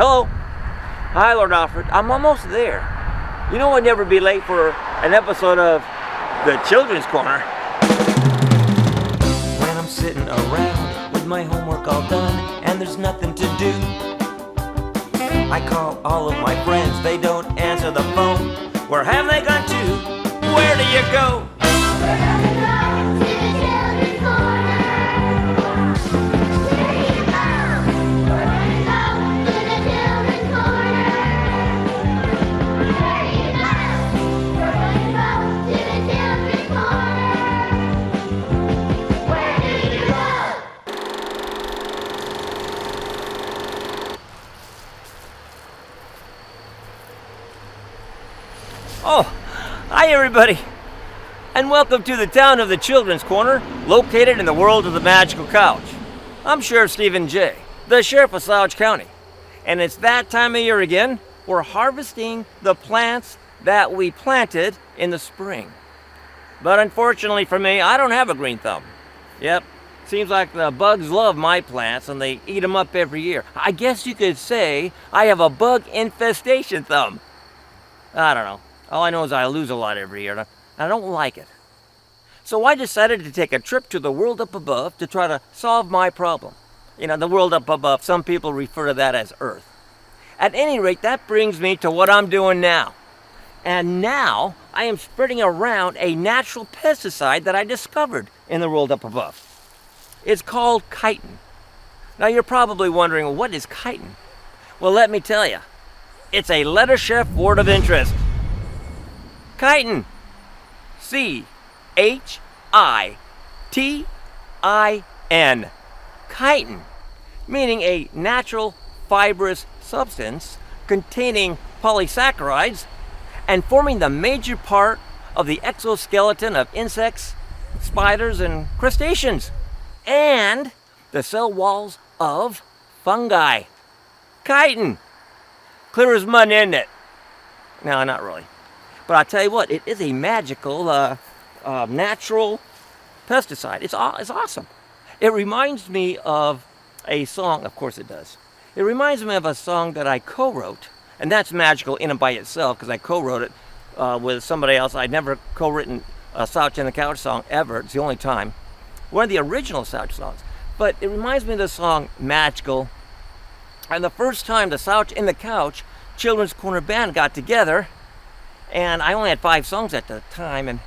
Hello. Hi, Lord Alfred. I'm almost there. You know I'd never be late for an episode of the Children's Corner. When I'm sitting around with my homework all done and there's nothing to do, I call all of my friends, they don't answer the phone. Where have they gone to? Where do you go? We're gonna go to the Children's Corner. Where do you go? We're gonna go to the Children's Corner. Where do you go? We're gonna go to the Children's Corner. Where do you go? Oh, hi everybody, and welcome to the town of the Children's Corner, located in the world of the magical couch. I'm Sheriff Stephen J., the Sheriff of Slouch County, and it's that time of year again. We're harvesting the plants that we planted in the spring. But unfortunately for me, I don't have a green thumb. Yep, seems like the bugs love my plants and they eat them up every year. I guess you could say I have a bug infestation thumb. I don't know. All I know is I lose a lot every year, and I don't like it. So I decided to take a trip to the world up above to try to solve my problem. You know, the world up above, some people refer to that as Earth. At any rate, that brings me to what I'm doing now. And now, I am spreading around a natural pesticide that I discovered in the world up above. It's called chitin. Now you're probably wondering, what is chitin? Well, let me tell you. It's a letter chef word of interest. Chitin. C-H-I-T-I-N. Chitin. Meaning a natural fibrous substance containing polysaccharides and forming the major part of the exoskeleton of insects, spiders, and crustaceans, and the cell walls of fungi. Chitin. Clear as mud, isn't it? No, not really. But I'll tell you what, it is a magical, natural pesticide. It's awesome. It reminds me of a song, of course it does. It reminds me of a song that I co-wrote, and that's magical in and by itself, because I co-wrote it with somebody else. I'd never co-written a Slouch in the Couch song ever. It's the only time. One of the original Slouch songs. But it reminds me of the song Magical. And the first time the Slouch in the Couch Children's Corner Band got together, and I only had 5 songs at the time, and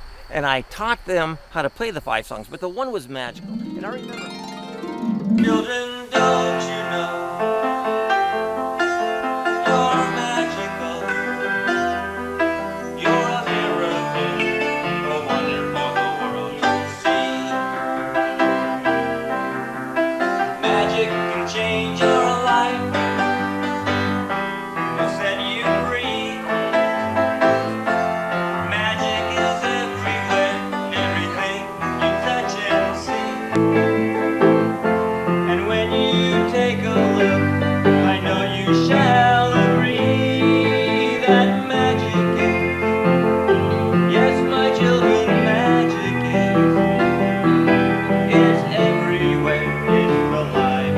I taught them how to play the 5 songs, but the one was magical. And I remember, children, don't you know you're magical? You're a miracle, a wonder for the world to see. Magic can change your life, will set you free. Magic is everywhere, everything you touch and see. And when you take a look, I know you shall agree that magic is, yes, my children, magic is everywhere, it's alive.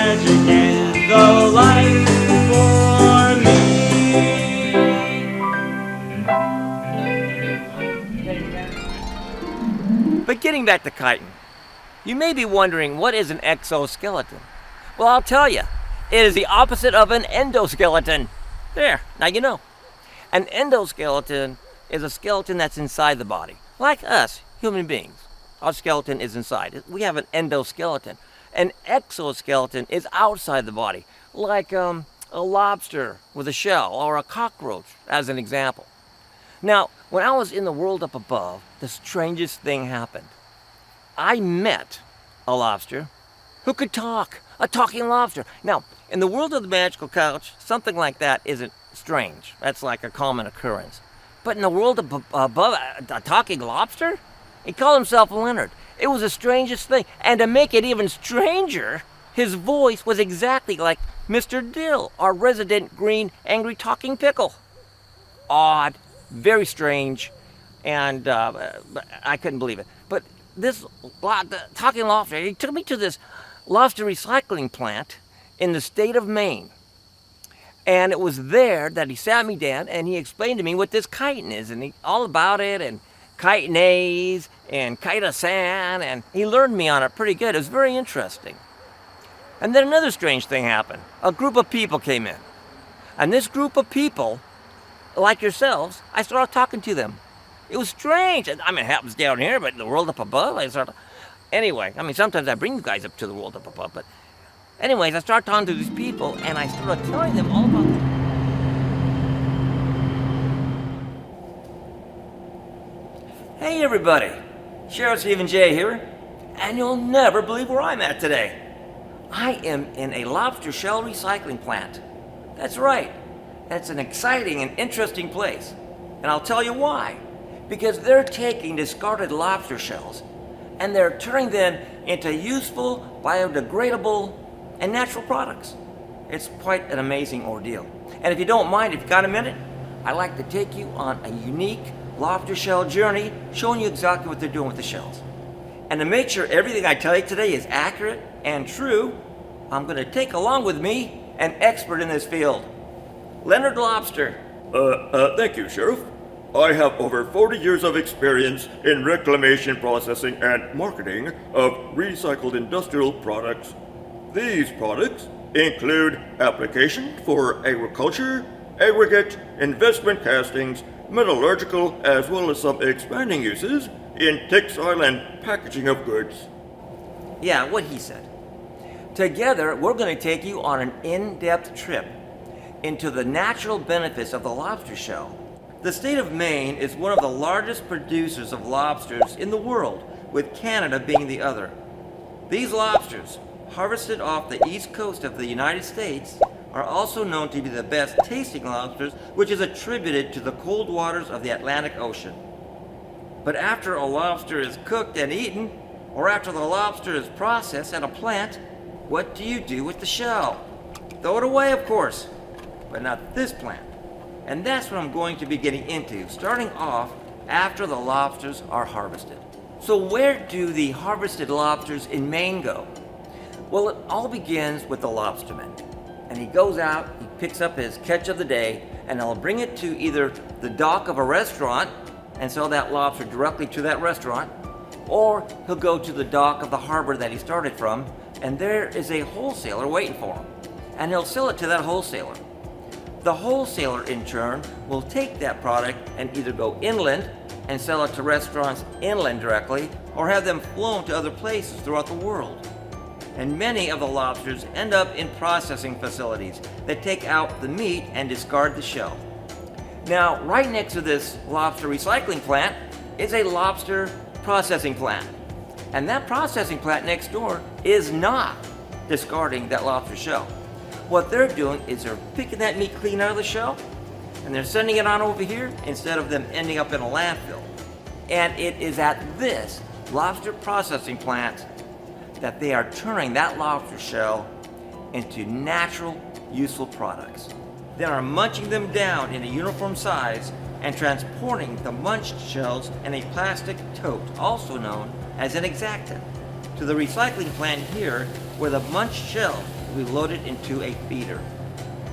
magic is the life for me. But getting back to chitin, you may be wondering, what is an exoskeleton? Well, I'll tell you. It is the opposite of an endoskeleton. There, now you know. An endoskeleton is a skeleton that's inside the body, like us, human beings. Our skeleton is inside. We have an endoskeleton. An exoskeleton is outside the body, like a lobster with a shell or a cockroach, as an example. Now, when I was in the world up above, the strangest thing happened. I met a lobster who could talk, a talking lobster. Now, in the world of the magical couch, something like that isn't strange. That's like a common occurrence. But in the world of above, a talking lobster? He called himself Leonard. It was the strangest thing. And to make it even stranger, his voice was exactly like Mr. Dill, our resident green, angry talking pickle. Odd, very strange, and I couldn't believe it. But this talking lobster, he took me to this lobster recycling plant in the state of Maine. And it was there that he sat me down and he explained to me what this chitin is, and all about it, and chitinase and chitosan, and he learned me on it pretty good. It was very interesting. And then another strange thing happened. A group of people came in. And this group of people, like yourselves, I started talking to them. It was strange. I mean, it happens down here, but in the world up above, Anyway, I mean, sometimes I bring you guys up to the world up above, but anyways, I started talking to these people, and I started telling them all about them. Hey everybody, Sheriff Stephen J here, and you'll never believe where I'm at today. I am in a lobster shell recycling plant. That's right, that's an exciting and interesting place, and I'll tell you why. Because they're taking discarded lobster shells, and they're turning them into useful, biodegradable, and natural products. It's quite an amazing ordeal. And if you don't mind, if you've got a minute, I'd like to take you on a unique lobster shell journey, showing you exactly what they're doing with the shells. And to make sure everything I tell you today is accurate and true, I'm going to take along with me an expert in this field, Leonard Lobster. Thank you, Sheriff. I have over 40 years of experience in reclamation, processing, and marketing of recycled industrial products. These products include application for agriculture, aggregate, investment castings, metallurgical, as well as some expanding uses in textile and packaging of goods. Yeah, what he said. Together, we're going to take you on an in-depth trip into the natural benefits of the lobster shell. The state of Maine is one of the largest producers of lobsters in the world, with Canada being the other. These lobsters, harvested off the east coast of the United States, are also known to be the best tasting lobsters, which is attributed to the cold waters of the Atlantic Ocean. But after a lobster is cooked and eaten, or after the lobster is processed at a plant, what do you do with the shell? Throw it away, of course, but not this plant. And that's what I'm going to be getting into, starting off after the lobsters are harvested. So where do the harvested lobsters in Maine go? Well, it all begins with the lobsterman. And he goes out, he picks up his catch of the day, and he'll bring it to either the dock of a restaurant and sell that lobster directly to that restaurant, or he'll go to the dock of the harbor that he started from, and there is a wholesaler waiting for him. And he'll sell it to that wholesaler. The wholesaler, in turn, will take that product and either go inland and sell it to restaurants inland directly, or have them flown to other places throughout the world. And many of the lobsters end up in processing facilities that take out the meat and discard the shell. Now, right next to this lobster recycling plant is a lobster processing plant. And that processing plant next door is not discarding that lobster shell. What they're doing is they're picking that meat clean out of the shell, and they're sending it on over here instead of them ending up in a landfill. And it is at this lobster processing plant that they are turning that lobster shell into natural, useful products. They are munching them down in a uniform size and transporting the munched shells in a plastic tote, also known as an exacta, to the recycling plant here, where the munched shells will be loaded into a feeder.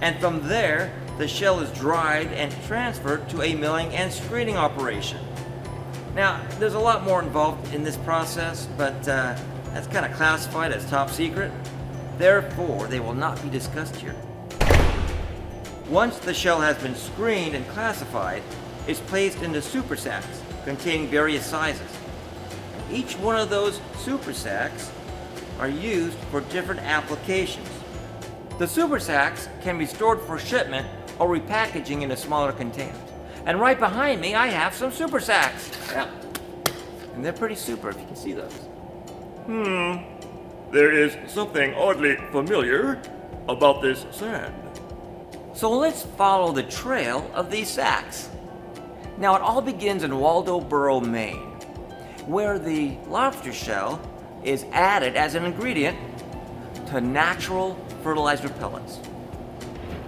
And from there, the shell is dried and transferred to a milling and screening operation. Now, there's a lot more involved in this process, but that's kind of classified as top secret. Therefore, they will not be discussed here. Once the shell has been screened and classified, it's placed into super sacks containing various sizes. Each one of those super sacks are used for different applications. The super sacks can be stored for shipment or repackaging into smaller containers. And right behind me, I have some super sacks. Yeah. And they're pretty super, if you can see those. There is something oddly familiar about this sand. So let's follow the trail of these sacks. Now, it all begins in Waldoboro, Maine, where the lobster shell is added as an ingredient to natural fertilizer pellets.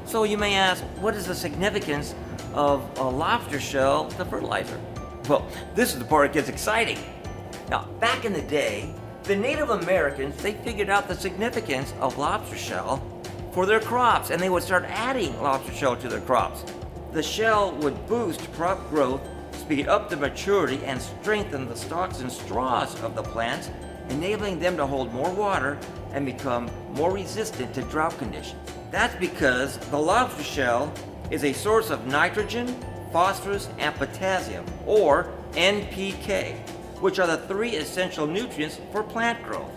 So you may ask, what is the significance of a lobster shell to fertilizer? Well, this is the part that gets exciting. Now, back in the day, the Native Americans, they figured out the significance of lobster shell for their crops, and they would start adding lobster shell to their crops. The shell would boost crop growth, speed up the maturity, and strengthen the stalks and straws of the plants, enabling them to hold more water and become more resistant to drought conditions. That's because the lobster shell is a source of nitrogen, phosphorus, and potassium, or NPK, which are the 3 essential nutrients for plant growth.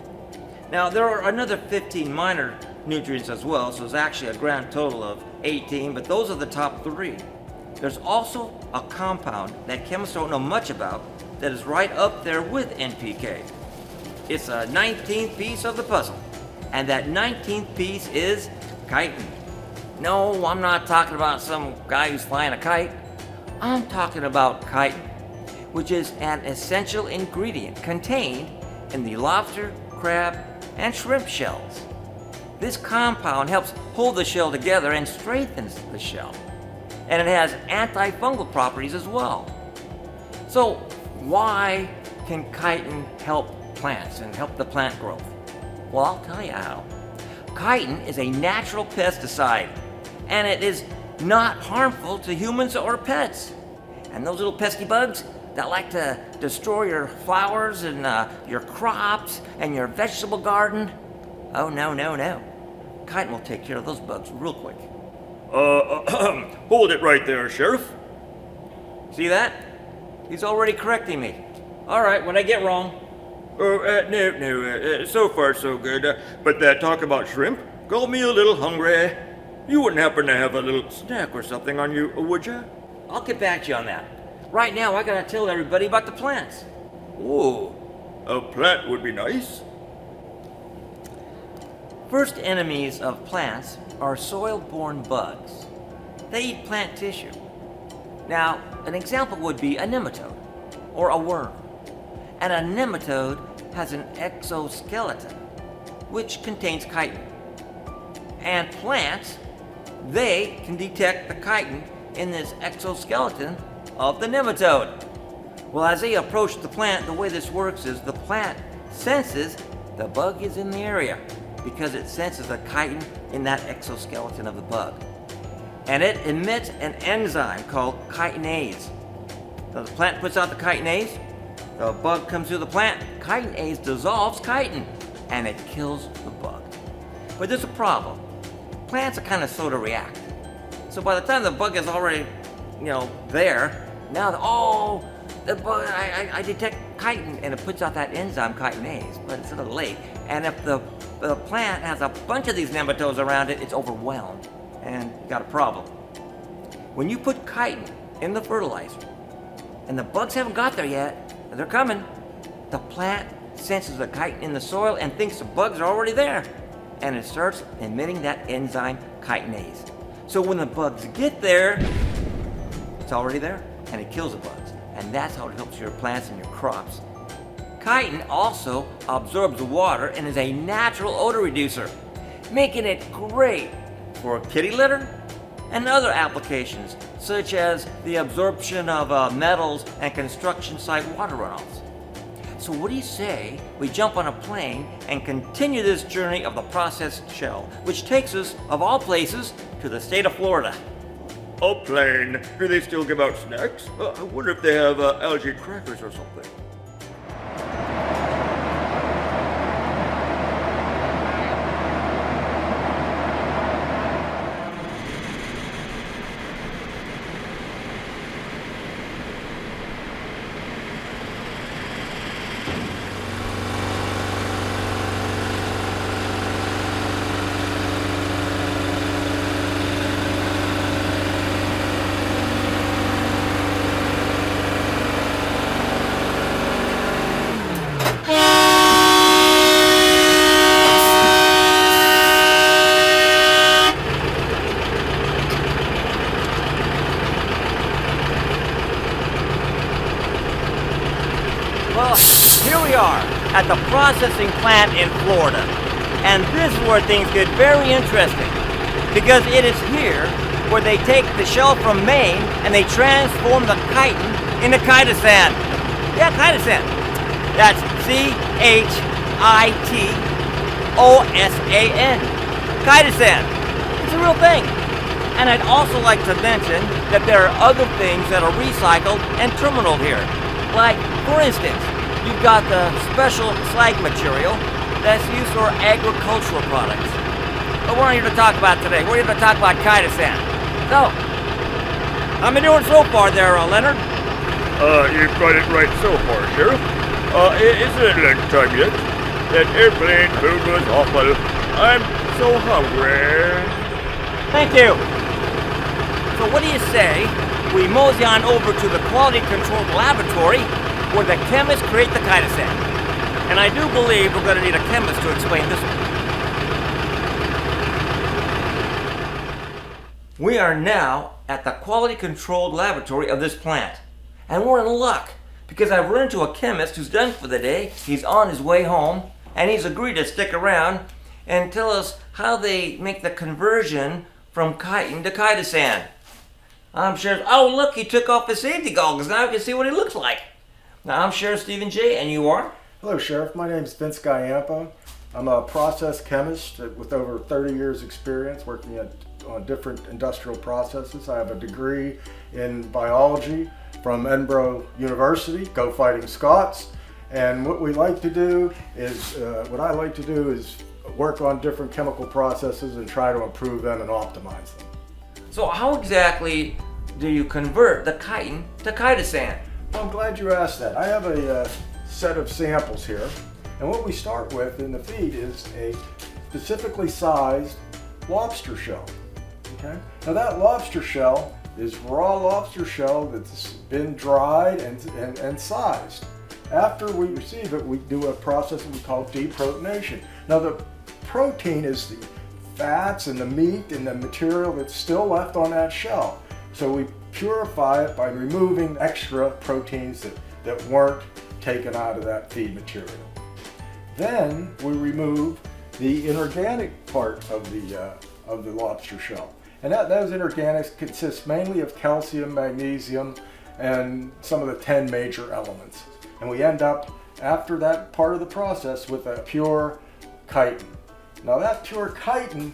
Now, there are another 15 minor nutrients as well, so it's actually a grand total of 18, but those are the top 3. There's also a compound that chemists don't know much about that is right up there with NPK. It's a 19th piece of the puzzle, and that 19th piece is chitin. No, I'm not talking about some guy who's flying a kite. I'm talking about chitin, which is an essential ingredient contained in the lobster, crab, and shrimp shells. This compound helps hold the shell together and strengthens the shell. And it has antifungal properties as well. So why can chitin help plants and help the plant growth? Well, I'll tell you how. Chitin is a natural pesticide, and it is not harmful to humans or pets. And those little pesky bugs that like to destroy your flowers and your crops and your vegetable garden, oh no, no, no. Chitin will take care of those bugs real quick. Hold it right there, Sheriff. See that? He's already correcting me. All right, when I get wrong. No, so far so good. But that talk about shrimp got me a little hungry. You wouldn't happen to have a little snack or something on you, would you? I'll get back to you on that. Right now, I gotta tell everybody about the plants. Ooh, a plant would be nice. First enemies of plants are soil-borne bugs. They eat plant tissue. Now, an example would be a nematode, or a worm. And a nematode has an exoskeleton, which contains chitin. And plants, they can detect the chitin in this exoskeleton of the nematode. Well, as they approach the plant, the way this works is the plant senses the bug is in the area because it senses the chitin in that exoskeleton of the bug. And it emits an enzyme called chitinase. So the plant puts out the chitinase, the bug comes through the plant, chitinase dissolves chitin, and it kills the bug. But there's a problem. Plants are kind of slow to react. So by the time the bug is already, there, now, the bug, I detect chitin, and it puts out that enzyme chitinase, but it's a little late. And if the plant has a bunch of these nematodes around it, it's overwhelmed, and you got a problem. When you put chitin in the fertilizer, and the bugs haven't got there yet, they're coming, the plant senses the chitin in the soil and thinks the bugs are already there, and it starts emitting that enzyme chitinase. So when the bugs get there, it's already there, and it kills the bugs. And that's how it helps your plants and your crops. Chitin also absorbs water and is a natural odor reducer, making it great for kitty litter and other applications, such as the absorption of metals and construction site water runoffs. So what do you say we jump on a plane and continue this journey of the processed shell, which takes us, of all places, to the state of Florida? A plane? Do they still give out snacks? I wonder if they have algae crackers or something. Well, here we are at the processing plant in Florida. And this is where things get very interesting, because it is here where they take the shell from Maine and they transform the chitin into chitosan. Yeah, chitosan. That's C-H-I-T-O-S-A-N. Chitosan. It's a real thing. And I'd also like to mention that there are other things that are recycled and terminaled here. Like, for instance, you've got the special slag material that's used for agricultural products. But we're not here to talk about today. We're here to talk about chitosan. So, how am I doing so far there, Leonard? You've got it right so far, Sheriff. Isn't it lunchtime yet? That airplane food was awful. I'm so hungry. Thank you. So what do you say we mosey on over to the quality control laboratory where the chemists create the chitosan? And I do believe we're going to need a chemist to explain this one. We are now at the quality controlled laboratory of this plant. And we're in luck, because I've run into a chemist who's done for the day. He's on his way home, and he's agreed to stick around and tell us how they make the conversion from chitin to chitosan. I'm Sheriff. Oh, look, he took off his safety goggles. Now I can see what he looks like. Now, I'm Sheriff Stephen J., and you are? Hello, Sheriff. My name is Vince Gallampo. I'm a process chemist with over 30 years experience working on different industrial processes. I have a degree in biology from Edinburgh University, Go Fighting Scots. And what I like to do is work on different chemical processes and try to improve them and optimize them. So how exactly do you convert the chitin to chitosan? Well, I'm glad you asked that. I have a set of samples here. And what we start with in the feed is a specifically sized lobster shell. Okay? Now that lobster shell is raw lobster shell that's been dried and sized. After we receive it, we do a process that we call deprotonation. Now the protein is the fats and the meat and the material that's still left on that shell. So we purify it by removing extra proteins that weren't taken out of that feed material. Then we remove the inorganic part of the lobster shell. And those inorganics consist mainly of calcium, magnesium, and some of the 10 major elements. And we end up, after that part of the process, with a pure chitin. Now that pure chitin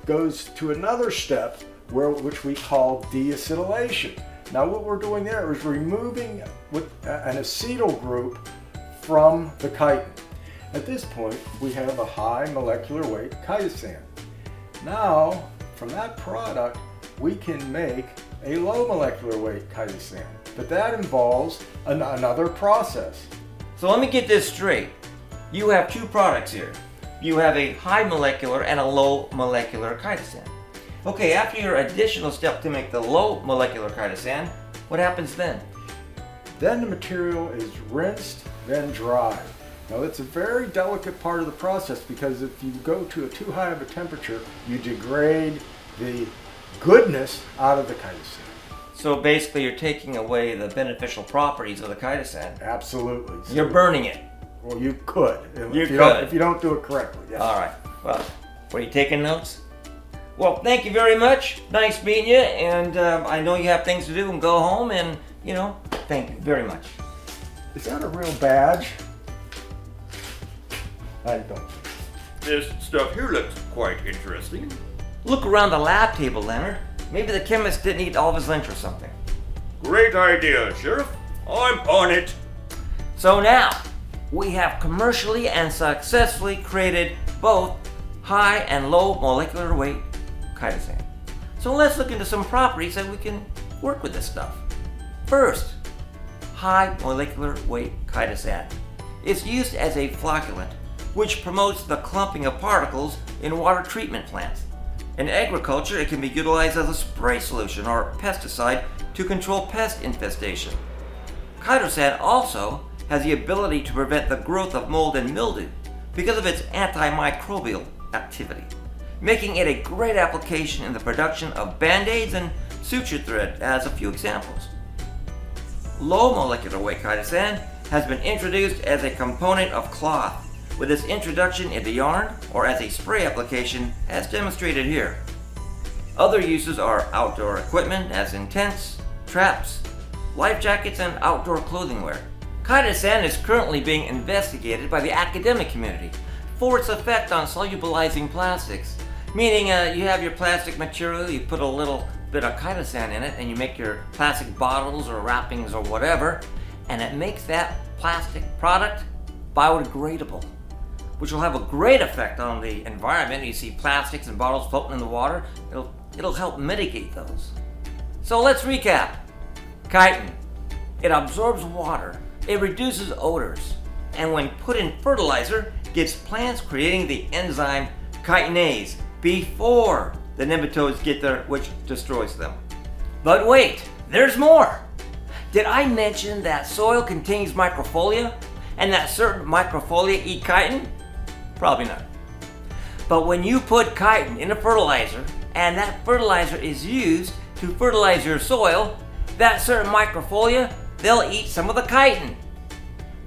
goes to another step which we call deacetylation. Now what we're doing there is removing an acetyl group from the chitin. At this point, we have a high molecular weight chitosan. Now, from that product, we can make a low molecular weight chitosan. But that involves another process. So let me get this straight. You have two products here. You have a high molecular and a low molecular chitosan. Okay, after your additional step to make the low molecular chitosan, what happens then? Then the material is rinsed, then dried. Now it's a very delicate part of the process because if you go to too high of a temperature, you degrade the goodness out of the chitosan. So basically you're taking away the beneficial properties of the chitosan. Absolutely. So, You're burning it. well, you could. If you don't do it correctly. Yes. All right. Well, were you taking notes? Well, thank you very much. Nice meeting you. And I know you have things to do and go home. And, thank you very much. Is that a real badge? I don't. This stuff here looks quite interesting. Look around the lab table, Leonard. Maybe the chemist didn't eat all of his lunch or something. Great idea, Sheriff. I'm on it. So now, we have commercially and successfully created both high and low molecular weight chitosan. So let's look into some properties that we can work with this stuff. First, high molecular weight chitosan. It's used as a flocculant, which promotes the clumping of particles in water treatment plants. In agriculture, it can be utilized as a spray solution or pesticide to control pest infestation. Chitosan also has the ability to prevent the growth of mold and mildew because of its antimicrobial activity, making it a great application in the production of band-aids and suture thread, as a few examples. Low molecular weight chitosan has been introduced as a component of cloth, with its introduction into yarn or as a spray application as demonstrated here. Other uses are outdoor equipment as in tents, traps, life jackets, and outdoor clothing wear. Chitosan is currently being investigated by the academic community for its effect on solubilizing plastics, meaning you have your plastic material, you put a little bit of chitosan in it, and you make your plastic bottles or wrappings or whatever, and it makes that plastic product biodegradable, which will have a great effect on the environment. You see plastics and bottles floating in the water, it'll help mitigate those. So let's recap. Chitin. It absorbs water, it reduces odors, and when put in fertilizer, gets plants creating the enzyme chitinase before the nematodes get there, which destroys them. But wait, there's more. Did I mention that soil contains microfolia and that certain microfolia eat chitin? Probably not. But when you put chitin in a fertilizer and that fertilizer is used to fertilize your soil, that certain microfolia, they'll eat some of the chitin.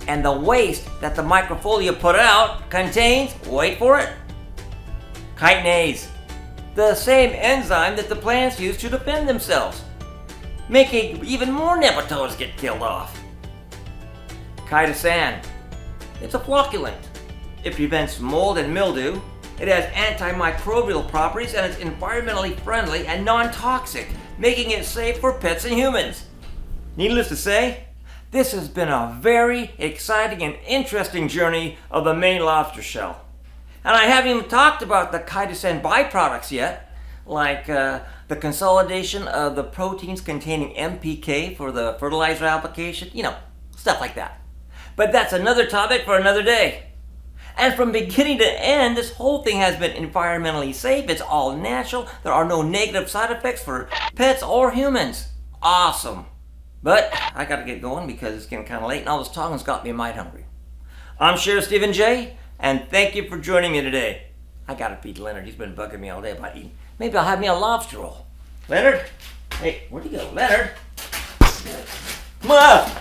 And the waste that the microfolia put out contains, wait for it, chitinase, the same enzyme that the plants use to defend themselves, making even more nematodes get killed off. Chitosan. It's a flocculant. It prevents mold and mildew. It has antimicrobial properties and it's environmentally friendly and non-toxic, making it safe for pets and humans. Needless to say, this has been a very exciting and interesting journey of the Maine lobster shell. And I haven't even talked about the chitosan byproducts yet, like the consolidation of the proteins containing NPK for the fertilizer application, stuff like that. But that's another topic for another day. And from beginning to end, this whole thing has been environmentally safe. It's all natural. There are no negative side effects for pets or humans. Awesome. But I gotta get going because it's getting kind of late and all this talking's got me mighty hungry. I'm Sheriff Stephen J, and thank you for joining me today. I gotta feed Leonard. He's been bugging me all day about eating. Maybe I'll have me a lobster roll. Leonard? Hey, where'd you go? Leonard? Come on!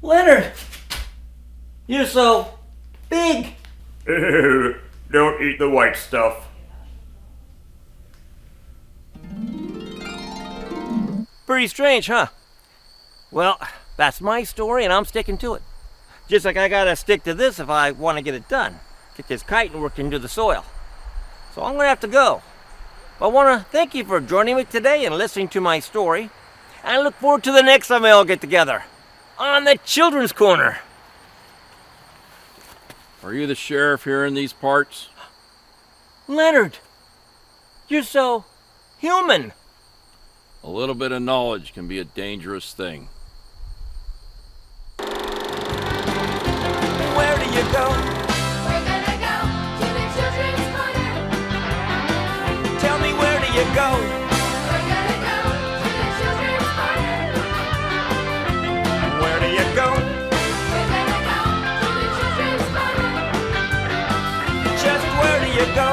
Leonard! You're so big! Ew, don't eat the white stuff. Pretty strange, huh? Well, that's my story and I'm sticking to it. Just like I gotta stick to this if I want to get it done. Get this chitin worked into the soil. So I'm gonna have to go. I want to thank you for joining me today and listening to my story. And I look forward to the next time we all get together on the Children's Corner. Are you the sheriff here in these parts? Leonard, you're so human. A little bit of knowledge can be a dangerous thing. Where do you go? We're gonna go to the children's corner. Tell me, where do you go? We're gonna go to the children's corner. Where do you go? We're gonna go to the children's corner. Just where do you go?